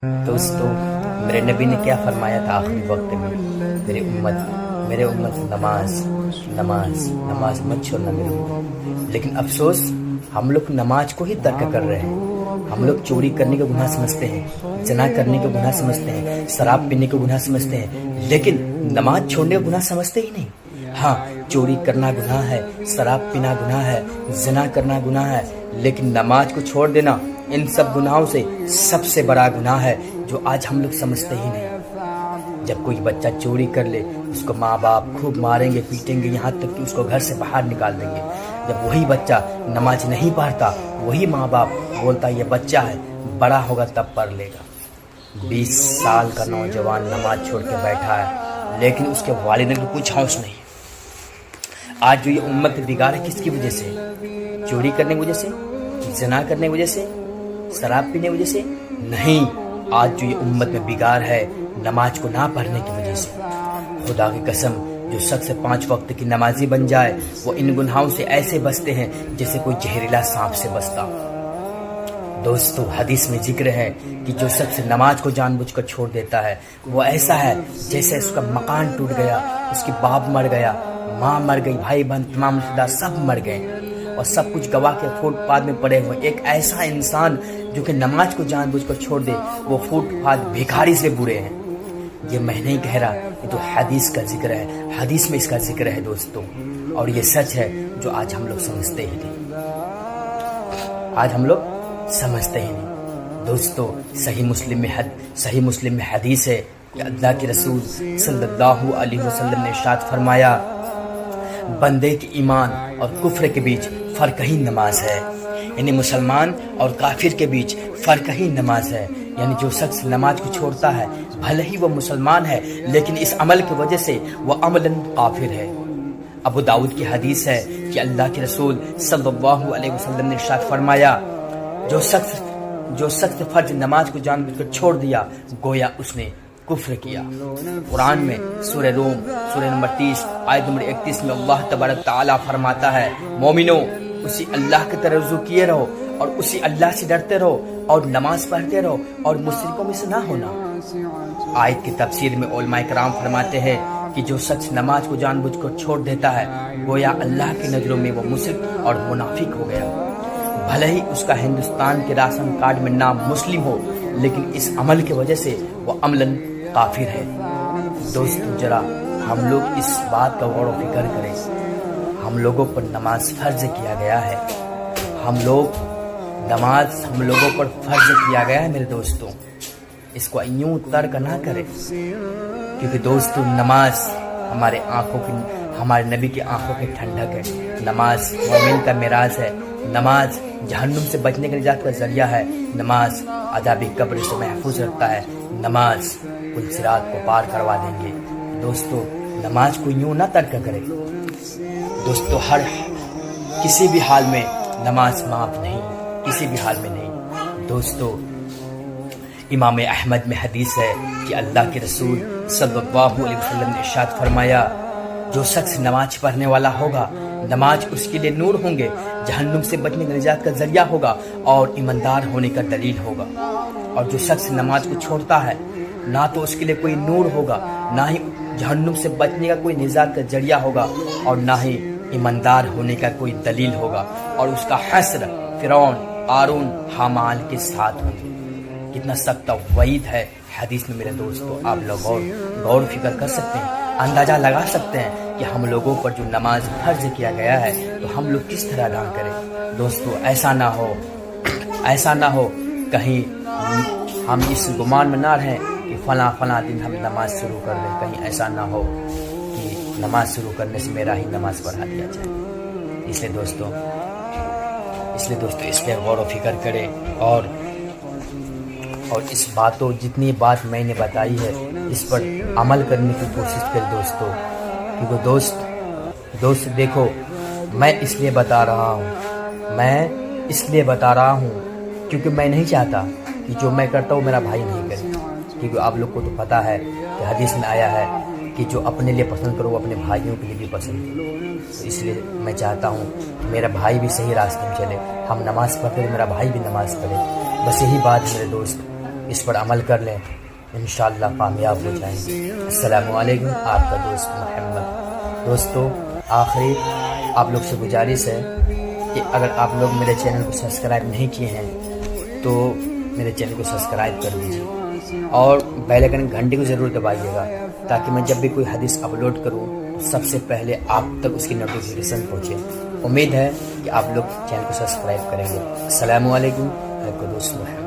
دوستو، میرے نبی نے کیا فرمایا تھا آخری وقت میں؟ میرے امت نماز مت چھوڑنا میرے امت۔ لیکن افسوس، ہم لوگ نماز کو ہی ترک کر رہے ہیں۔ ہم لوگ چوری کرنے کا گناہ سمجھتے ہیں، زنا کرنے کا گناہ سمجھتے ہیں، شراب پینے کا گناہ سمجھتے ہیں، لیکن نماز چھوڑنے کا گناہ سمجھتے ہی نہیں۔ ہاں، چوری کرنا گناہ ہے، شراب پینا گناہ ہے، زنا کرنا گناہ ہے، لیکن نماز کو چھوڑ دینا ان سب گناہوں سے سب سے بڑا گناہ ہے، جو آج ہم لوگ سمجھتے ہی نہیں۔ جب کوئی بچہ چوری کر لے، اس کو ماں باپ خوب ماریں گے، پیٹیں گے، یہاں تک کہ اس کو گھر سے باہر نکال دیں گے۔ جب وہی بچہ نماز نہیں پڑھتا، وہی ماں باپ بولتا یہ بچہ ہے، بڑا ہوگا تب پڑھ لے گا۔ 20 سال کا نوجوان نماز چھوڑ کے بیٹھا ہے، لیکن اس کے والدین کو کچھ ہوش نہیں۔ آج جو یہ امت بگاڑ ہے، کس کی وجہ سے؟ چوری کرنے کی وجہ سے، زنا کرنے کی وجہ سے، شراب پینے کی وجہ سے نہیں۔ آج جو یہ امت میں بگاڑ ہے، نماز کو نہ پڑھنے کی وجہ سے۔ خدا کی قسم، جو شخص 5 وقت کی نمازی بن جائے، وہ ان گناہوں سے ایسے بچتے ہیں جیسے کوئی زہریلا سانپ سے بچتا۔ دوستو، حدیث میں ذکر ہے کہ جو شخص نماز کو جان بوجھ کر چھوڑ دیتا ہے، وہ ایسا ہے جیسے اس کا مکان ٹوٹ گیا، اس کی باپ مر گیا، ماں مر گئی، بھائی بہن تمام رشتہ دار سب مر گئے، اور سب کچھ گوا کے فوٹ پاتھ میں پڑے ہوئے۔ ایک ایسا انسان جو کہ نماز کو جان بوجھ کر چھوڑ دے، وہ فوٹ پاتھ بھکاری سے برے ہیں۔ یہ میں نہیں کہہ رہا، یہ تو حدیث کا ذکر ہے، حدیث میں اس کا ذکر ہے دوستو، اور یہ سچ ہے جو آج ہم لوگ سمجھتے ہی نہیں۔ دوستو، صحیح مسلم میں حدیث ہے کہ اللہ کے رسول صلی اللہ علیہ وسلم نے ارشاد فرمایا، بندے کے ایمان اور کفر کے بیچ فرق ہی نماز ہے، یعنی مسلمان اور کافر کے بیچ فرق ہی نماز ہے۔ یعنی جو شخص نماز کو چھوڑتا ہے، بھلے ہی وہ مسلمان ہے، لیکن اس عمل کی وجہ سے وہ عملاً کافر ہے۔ ابو داؤد کی حدیث ہے کہ اللہ کے رسول صلی اللہ علیہ وسلم نے ارشاد فرمایا، جو شخص فرض نماز کو جان بوجھ کر چھوڑ دیا، گویا اس نے کفر کیا۔ قرآن میں سورہ روم سورہ نمبر 30 آیت نمبر 31 میں اللہ تبارک تعالیٰ فرماتا ہے، مومنو، اسی اللہ کی طرف رجوع کیے رہو اور اسی اللہ سے ڈرتے رہو اور نماز پڑھتے رہو اور مشرکوں میں سے نہ ہونا۔ آیت کی تفسیر میں علماء کرام فرماتے ہیں کہ جو شخص نماز کو جان بوجھ کر چھوڑ دیتا ہے، گویا اللہ کی نظروں میں وہ مشرک اور منافق ہو گیا۔ بھلے ہی اس کا ہندوستان کے راشن کارڈ میں نام مسلم ہو، لیکن اس عمل کی وجہ سے وہ عملاً کافر ہے۔ دوستو، ذرا ہم لوگ اس بات کا غور و فکر کریں، ہم لوگوں پر نماز فرض کیا گیا ہے، ہم لوگوں پر فرض کیا گیا ہے میرے دوستوں، اس کو یوں ترک نہ کریں، کیونکہ دوستو نماز ہمارے نبی کی آنکھوں کی ٹھنڈک ہے، نماز مومن کا معراج ہے، نماز جہنم سے بچنے کا نجات کا ذریعہ ہے، نماز عذاب قبر سے محفوظ رکھتا ہے، نماز پل صراط کو پار کروا دیں گے۔ دوستو، نماز کو یوں نہ ترک کرے۔ دوستو، کسی بھی حال میں نماز معاف نہیں، کسی بھی حال میں نہیں۔ دوستو، امام احمد میں حدیث ہے کہ اللہ کے رسول صلی اللہ علیہ وسلم نے ارشاد فرمایا، جو شخص نماز پڑھنے والا ہوگا، نماز اس کے لیے نور ہوں گے، جہنم سے بچنے کا نجات کا ذریعہ ہوگا اور ایماندار ہونے کا دلیل ہوگا۔ اور جو شخص نماز کو چھوڑتا ہے، نہ تو اس کے لیے کوئی نور ہوگا، نہ ہی جہنم سے بچنے کا کوئی نجات کا ذریعہ ہوگا، اور نہ ہی ایماندار ہونے کا کوئی دلیل ہوگا، اور اس کا حشر فرعون، قارون، حامان کے ساتھ ہوگا۔ کتنا سخت وعید ہے حدیث میں میرے دوستو، آپ لوگ غور فکر کر سکتے ہیں، اندازہ لگا سکتے ہیں کہ ہم لوگوں پر جو نماز فرض کیا گیا ہے، تو ہم لوگ کس طرح ادا کریں۔ دوستو، ایسا نہ ہو کہیں ہم اس گمان میں نہ رہیں کہ فلاں دن ہم نماز شروع کر لیں، کہیں ایسا نہ ہو کہ نماز شروع کرنے سے میرا ہی نماز پڑھا دیا جائے۔ اس لیے دوستو اس پہ غور و فکر کریں، اور جتنی بات میں نے بتائی ہے، اس پر عمل کرنے کی کوشش کریں دوستو، کیونکہ دوست دیکھو، میں اس لیے بتا رہا ہوں کیونکہ میں نہیں چاہتا کہ جو میں کرتا ہوں میرا بھائی نہیں کرے، کیونکہ آپ لوگ کو تو پتہ ہے کہ حدیث میں آیا ہے کہ جو اپنے لیے پسند کرو وہ اپنے بھائیوں کے لیے بھی پسند کرو۔ تو اس لیے میں چاہتا ہوں میرا بھائی بھی صحیح راستے میں چلے، ہم نماز پڑھتے تو میرا بھائی بھی نماز پڑھے، بس یہی بات میرے دوست۔ اس پر عمل کر لیں، انشاءاللہ کامیاب ہو جائیں گے۔ السلام علیکم، آپ کا دوست محمد۔ دوستو، آخری آپ لوگ سے گزارش ہے کہ اگر آپ لوگ میرے چینل کو سبسکرائب نہیں کیے ہیں تو میرے چینل کو سبسکرائب کر دیجیے اور بیل آئکن گھنٹی کو ضرور دبائیے گا تاکہ میں جب بھی کوئی حدیث اپلوڈ کروں سب سے پہلے آپ تک اس کی نوٹیفیکیشن پہنچے۔ امید ہے کہ آپ لوگ چینل کو سبسکرائب کریں گے۔ السلام علیکم، آپ کا دوست محمد۔